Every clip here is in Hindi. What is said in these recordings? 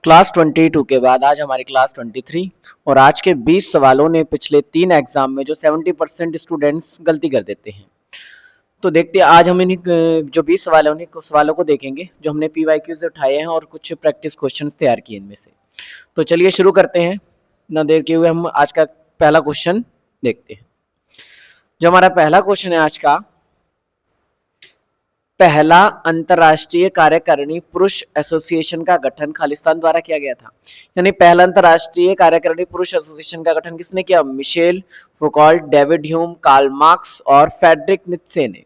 क्लास 22 के बाद आज हमारी क्लास 23 और आज के 20 सवालों ने पिछले 3 एग्जाम में जो 70% स्टूडेंट्स गलती कर देते हैं। तो देखते हैं आज हम इन्हीं जो 20 सवाल है उन्हीं सवालों को देखेंगे जो हमने PYQ से उठाए हैं और कुछ प्रैक्टिस क्वेश्चंस तैयार किए इनमें से। तो चलिए शुरू करते हैं, ना देर किए हुए हम आज का पहला क्वेश्चन देखते हैं। जो हमारा पहला क्वेश्चन है आज का, पहला अंतरराष्ट्रीय कार्यकारिणी पुरुष एसोसिएशन का गठन खालिस्तान द्वारा किया गया था। यानी पहला अंतरराष्ट्रीय कार्यकारिणी पुरुष एसोसिएशन का गठन किसने किया? Michel Foucault, David Hume, Karl Marx और फ्रेडरिक नीत्शे ने।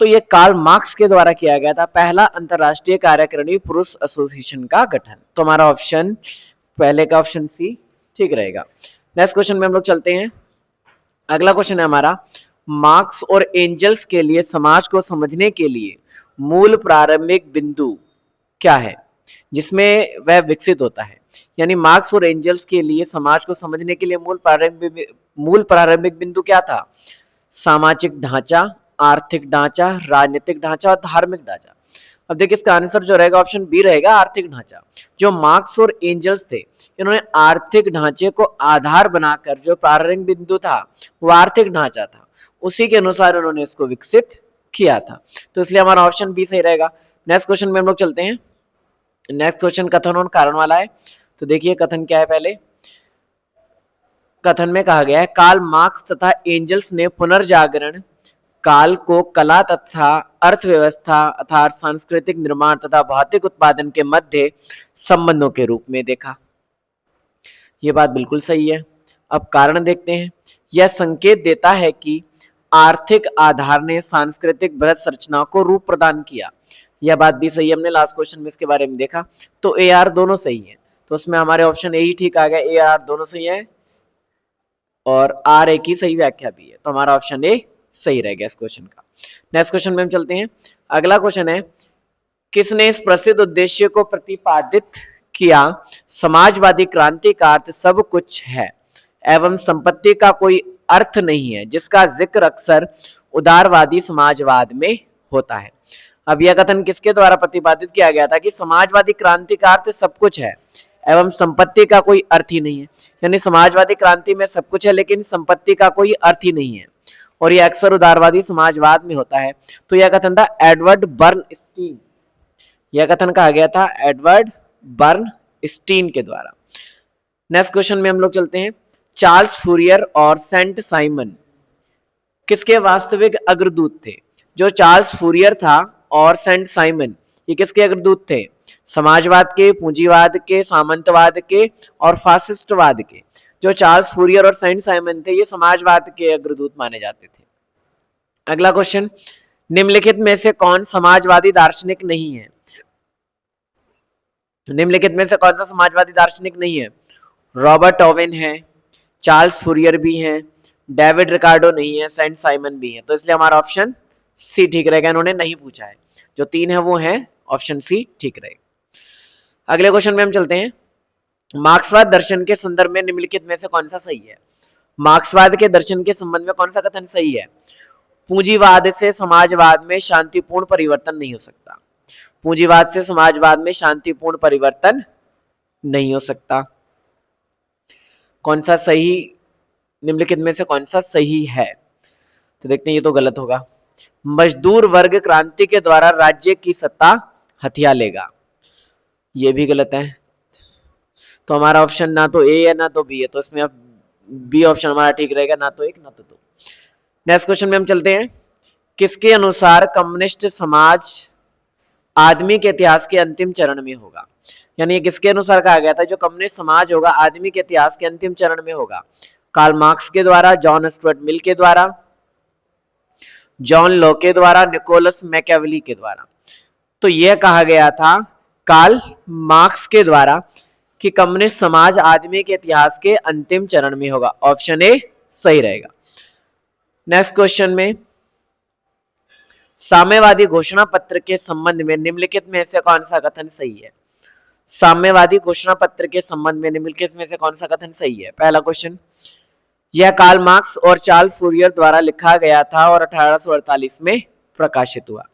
तो ये कार्ल मार्क्स के द्वारा किया गया था पहला अंतरराष्ट्रीय कार्यकारिणी पुरुष एसोसिएशन का गठन। तो हमारा ऑप्शन पहले का ऑप्शन सी ठीक रहेगा। नेक्स्ट क्वेश्चन में हम लोग चलते हैं। अगला क्वेश्चन है हमारा, मार्क्स और एंजल्स के लिए समाज को समझने के लिए मूल प्रारंभिक बिंदु क्या है जिसमें वह विकसित होता है? यानी मार्क्स और एंजल्स के लिए समाज को समझने के लिए मूल प्रारंभिक बिंदु क्या था? सामाजिक ढांचा, आर्थिक ढांचा, राजनीतिक ढांचा और धार्मिक ढांचा। अब देखिए इसका आंसर जो रहेगा ऑप्शन बी रहेगा, आर्थिक ढांचा। जो मार्क्स और एंजल्स थे इन्होंने आर्थिक ढांचे को आधार बनाकर जो प्रारंभिक बिंदु था वो आर्थिक ढांचा था, उसी के अनुसार उन्होंने इसको विकसित किया था। तो इसलिए हमारा ऑप्शन बी सही रहेगा। नेक्स्ट क्वेश्चन में हम लोग चलते हैं। नेक्स्ट क्वेश्चन कथन और कारण वाला है। तो देखिए कथन क्या है, पहले कथन में कहा गया है कार्ल मार्क्स तथा एंजल्स ने पुनर्जागरण काल को कला तथा अर्थव्यवस्था अर्थात सांस्कृतिक निर्माण तथा भौतिक उत्पादन के मध्य संबंधों के रूप में देखा। यह बात बिल्कुल सही है। अब कारण देखते हैं। यह संकेत देता है कि आर्थिक आधार ने सांस्कृतिक बृहत संरचना को रूप प्रदान किया। यह बात भी सही है, हमने लास्ट क्वेश्चन में इसके बारे में देखा। तो ए आर दोनों सही है, तो उसमें हमारे ऑप्शन ए ही ठीक आ गया। ए आर दोनों सही है और आर ए की सही व्याख्या भी है, तो हमारा ऑप्शन ए सही रह गया इस क्वेश्चन का। नेक्स्ट क्वेश्चन में हम चलते हैं। अगला क्वेश्चन है, किसने इस प्रसिद्ध उद्देश्य को प्रतिपादित किया? समाजवादी क्रांति का अर्थ सब कुछ है एवं संपत्ति का कोई अर्थ नहीं है, जिसका जिक्र अक्सर उदारवादी समाजवाद में होता है। अब यह कथन किसके द्वारा प्रतिपादित किया गया था कि समाजवादी क्रांति का अर्थ सब कुछ है एवं संपत्ति का कोई अर्थ ही नहीं है। यानी समाजवादी क्रांति में सब कुछ है लेकिन संपत्ति का कोई अर्थ ही नहीं है, और यह अक्सर उदारवादी समाजवाद में होता है। तो यह कथन था एडवर्ड बर्नस्टीन। यह कथन कहा गया था एडवर्ड बर्नस्टीन के द्वारा। नेक्स्ट क्वेश्चन में हम लोग चलते हैं। चार्ल्स फूरियर और सेंट साइमन किसके वास्तविक अग्रदूत थे? जो चार्ल्स फूरियर था और सेंट साइमन ये किसके अग्रदूत थे? समाजवाद के, पूंजीवाद के, सामंतवाद के और फासिस्टवाद के। जो चार्ल्स फूरियर और सेंट साइमन थे ये समाजवाद के अग्रदूत माने जाते थे। अगला क्वेश्चन, निम्नलिखित में से कौन समाजवादी दार्शनिक नहीं है? निम्नलिखित में से कौन सा समाजवादी दार्शनिक नहीं है? रॉबर्ट ओवेन है, चार्ल्स फूरियर भी हैं, डेविड रिकार्डो नहीं है, सेंट साइमन भी है। तो इसलिए हमारा ऑप्शन सी ठीक रहेगा, इन्होंने नहीं पूछा है। जो तीन है वो है, ऑप्शन सी ठीक रहेगा। अगले क्वेश्चन में हम चलते हैं। मार्क्सवाद दर्शन के संदर्भ में निम्नलिखित में से कौन सा सही है? मार्क्सवाद के दर्शन के संबंध में कौन सा कथन सही है? पूंजीवाद से समाजवाद में शांतिपूर्ण परिवर्तन नहीं हो सकता। पूंजीवाद से समाजवाद में शांतिपूर्ण परिवर्तन नहीं हो सकता। कौन सा सही, निम्नलिखित में से कौन सा सही है? तो देखते हैं, ये तो गलत होगा। मजदूर वर्ग क्रांति के द्वारा राज्य की सत्ता हथिया लेगा, ये भी गलत है। तो हमारा ऑप्शन ना तो ए है ना तो बी है, तो इसमें बी ऑप्शन हमारा ठीक रहेगा, ना तो एक ना तो दो। नेक्स्ट क्वेश्चन में हम चलते हैं। किसके अनुसार कम्युनिस्ट समाज आदमी के इतिहास के अंतिम चरण में होगा? यानी किसके अनुसार कहा गया था जो कम्युनिस्ट समाज होगा आदमी के इतिहास के अंतिम चरण में होगा? कार्ल मार्क्स के द्वारा, जॉन स्टुअर्ट मिल के द्वारा, जॉन लॉक के द्वारा, निकोलस मैकियावेली के द्वारा। तो यह कहा गया था कार्ल मार्क्स के द्वारा कि कम्युनिस्ट समाज आदमी के इतिहास के अंतिम चरण में होगा। ऑप्शन ए सही रहेगा। नेक्स्ट क्वेश्चन में, साम्यवादी घोषणा पत्र के संबंध में निम्नलिखित में से कौन सा कथन सही है? साम्यवादी घोषणा पत्र के संबंध में निम्नलिखित में से कौन सा कथन सही है? पहला क्वेश्चन, यह कार्ल मार्क्स और चार्ल्स फूरियर द्वारा लिखा गया था और 1848 में प्रकाशित हुआ।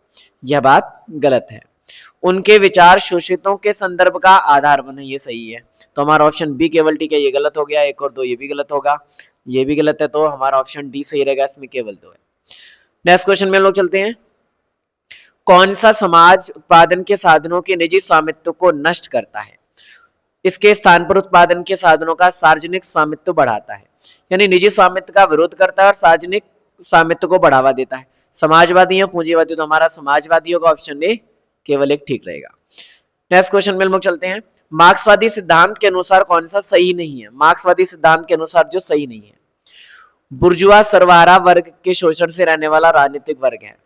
यह बात गलत है। उनके विचार शोषितों के संदर्भ का आधार बने, ये सही है। तो हमारा ऑप्शन बी केवल टी का ये गलत हो गया, 1 और 2 ये भी गलत होगा, ये भी गलत है, तो हमारा ऑप्शन डी सही रहेगा, इसमें केवल 2 है। नेक्स्ट क्वेश्चन में हम लोग चलते हैं। कौन सा समाज उत्पादन के साधनों के निजी स्वामित्व को नष्ट करता है, इसके स्थान पर उत्पादन के साधनों का सार्वजनिक स्वामित्व बढ़ाता है? यानी निजी स्वामित्व का विरोध करता है और सार्वजनिक स्वामित्व को बढ़ावा देता है। समाजवादी या पूंजीवादी? तो हमारा समाजवादी होगा, ऑप्शन ए केवल 1 ठीक रहेगा। नेक्स्ट क्वेश्चन में हम लोग चलते हैं। मार्क्सवादी सिद्धांत के अनुसार कौन सा सही नहीं है? मार्क्सवादी सिद्धांत के अनुसार जो सही नहीं है, बुर्जुआ सर्वहारा वर्ग के शोषण से रहने वाला राजनीतिक वर्ग है,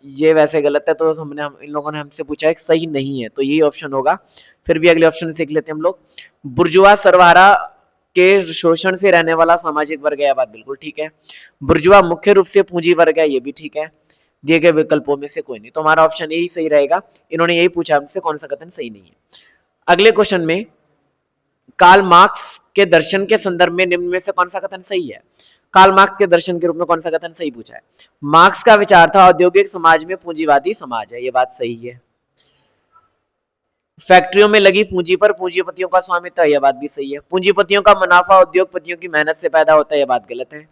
ये वैसे गलत है, तो हमने इन लोगों ने हमसे पूछा है सही नहीं है, तो यही ऑप्शन होगा। फिर भी अगले ऑप्शन सीख लेते हैं हम लोग। बुर्जुआ सर्वहारा के शोषण से रहने वाला सामाजिक वर्ग है, यह बात बिल्कुल ठीक है। बुर्जुआ मुख्य रूप से पूंजी वर्ग है, ये भी ठीक है। दिए गए विकल्पों में से कोई नहीं, तो हमारा ऑप्शन यही सही रहेगा। इन्होंने यही पूछा हमसे कौन सा कथन सही नहीं है। अगले क्वेश्चन में कार्ल मार्क्स के दर्शन के संदर्भ में निम्न में से कौन सा कथन सही है? कार्ल मार्क्स के दर्शन के रूप में कौन सा कथन सही पूछा है? मार्क्स का विचार था औद्योगिक समाज में पूंजीवादी समाज है, ये बात सही है। फैक्ट्रियों में लगी पूंजी पर पूंजीपतियों का स्वामित्व है, यह बात भी सही है। पूंजीपतियों का मुनाफा उद्योगपतियों की मेहनत से पैदा होता है, यह बात गलत है।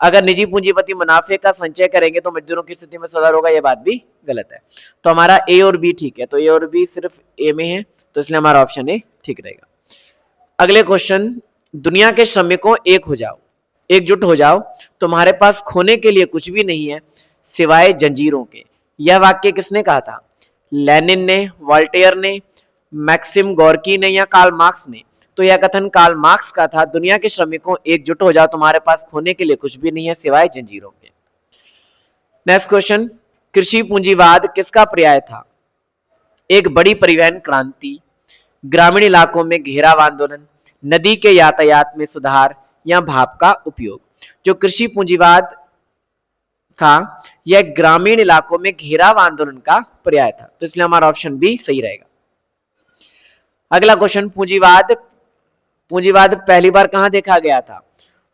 अगर निजी पूंजीपति मुनाफे का संचय करेंगे तो मजदूरों की स्थिति में सुधार होगा, यह बात भी गलत है। तो हमारा ए और बी ठीक है, तो ए और बी सिर्फ ए में है, तो इसलिए हमारा ऑप्शन ए ठीक रहेगा। अगले क्वेश्चन, दुनिया के श्रमिकों एक हो जाओ, एकजुट हो जाओ, तुम्हारे पास खोने के लिए कुछ भी नहीं है सिवाय जंजीरों के, यह वाक्य किसने कहा था? लेनिन ने, वॉल्टेयर ने, मैक्सिम गोर्की ने या कार्ल मार्क्स ने? तो यह कथन कार्ल मार्क्स का था, दुनिया के श्रमिकों एकजुट हो जाओ, तुम्हारे पास खोने के लिए कुछ भी नहीं है सिवाय जंजीरों के। नेक्स्ट क्वेश्चन, कृषि पूंजीवाद किसका पर्याय था? एक बड़ी परिवहन क्रांति, ग्रामीण इलाकों में घेराव आंदोलन, नदी के यातायात में सुधार या भाप का उपयोग? जो कृषि पूंजीवाद था यह ग्रामीण इलाकों में घेराव आंदोलन का पर्याय था, तो इसलिए हमारा ऑप्शन बी सही रहेगा। अगला क्वेश्चन, पूंजीवाद पहली बार कहां देखा गया था?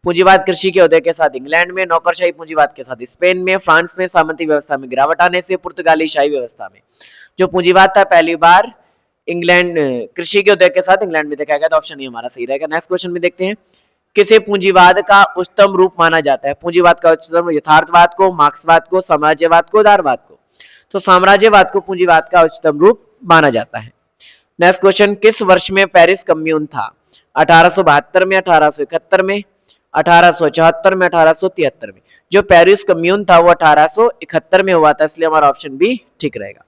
पूंजीवाद कृषि के उदय के साथ इंग्लैंड में, नौकरशाही पूंजीवाद के साथ स्पेन में, फ्रांस में सामंती व्यवस्था में गिरावट आने से, पुर्तगाली शाही व्यवस्था में। जो पूंजीवाद था पहली बार इंग्लैंड कृषि के उदय के साथ इंग्लैंड में देखा गया, तो ऑप्शन ये हमारा सही रहेगा। नेक्स्ट क्वेश्चन में देखते हैं, किसे पूंजीवाद का उच्चतम रूप माना जाता है? पूंजीवाद का उच्चतम, यथार्थवाद को, मार्क्सवाद को, साम्राज्यवाद को, उदारवाद को? तो साम्राज्यवाद को पूंजीवाद का उच्चतम रूप माना जाता है। नेक्स्ट क्वेश्चन, किस वर्ष में पेरिस कम्यून था? 1872 में, 1871 में, 1874 में, 1873 में? जो पेरिस कम्यून था वो 1871 में हुआ था, इसलिए हमारा ऑप्शन बी ठीक रहेगा।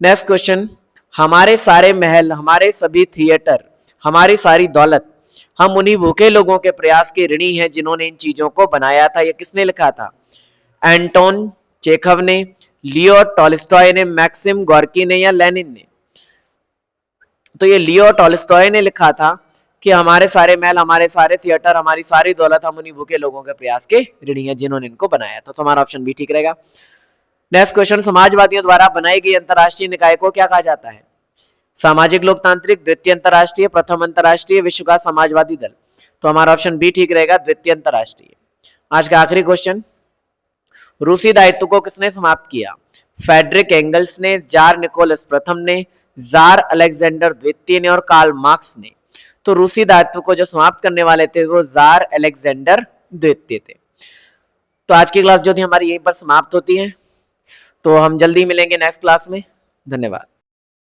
नेक्स्ट क्वेश्चन, हमारे सारे महल, हमारे सभी थिएटर, हमारी सारी दौलत, हम उन्हीं भूखे लोगों के प्रयास के ऋणी हैं जिन्होंने इन चीजों को बनाया था, यह किसने लिखा था? एंटोन चेखव ने, लियो टॉलस्टॉय ने, मैक्सिम गोर्की ने या लेनिन ने? तो ये लियो टॉलस्टॉय ने लिखा था कि हमारे सारे महल, हमारे सारे थिएटर, हमारी सारी दौलत, हम उन्हीं भूखे लोगों के प्रयास के ऋणी हैं जिन्होंने इनको बनाया था, तो हमारा ऑप्शन भी ठीक रहेगा। नेक्स्ट क्वेश्चन, समाजवादियों द्वारा बनाई गई अंतरराष्ट्रीय निकाय को क्या कहा जाता है? सामाजिक लोकतांत्रिक, द्वितीय अंतरराष्ट्रीय, प्रथम अंतरराष्ट्रीय, विश्व का समाजवादी दल? तो हमारा ऑप्शन बी ठीक रहेगा, द्वितीय अंतरराष्ट्रीय। आज का आखिरी क्वेश्चन, रूसी दायित्व को किसने समाप्त किया? फ्रेडरिक एंगल्स ने, जार निकोलस प्रथम ने, जार अलेक्जेंडर द्वितीय ने और कार्ल मार्क्स ने? तो रूसी दायित्व को जो समाप्त करने वाले थे वो जार अलेक्जेंडर द्वितीय थे। तो आज की क्लास जो थी हमारी यहीं पर समाप्त होती है, तो हम जल्दी मिलेंगे नेक्स्ट क्लास में। धन्यवाद।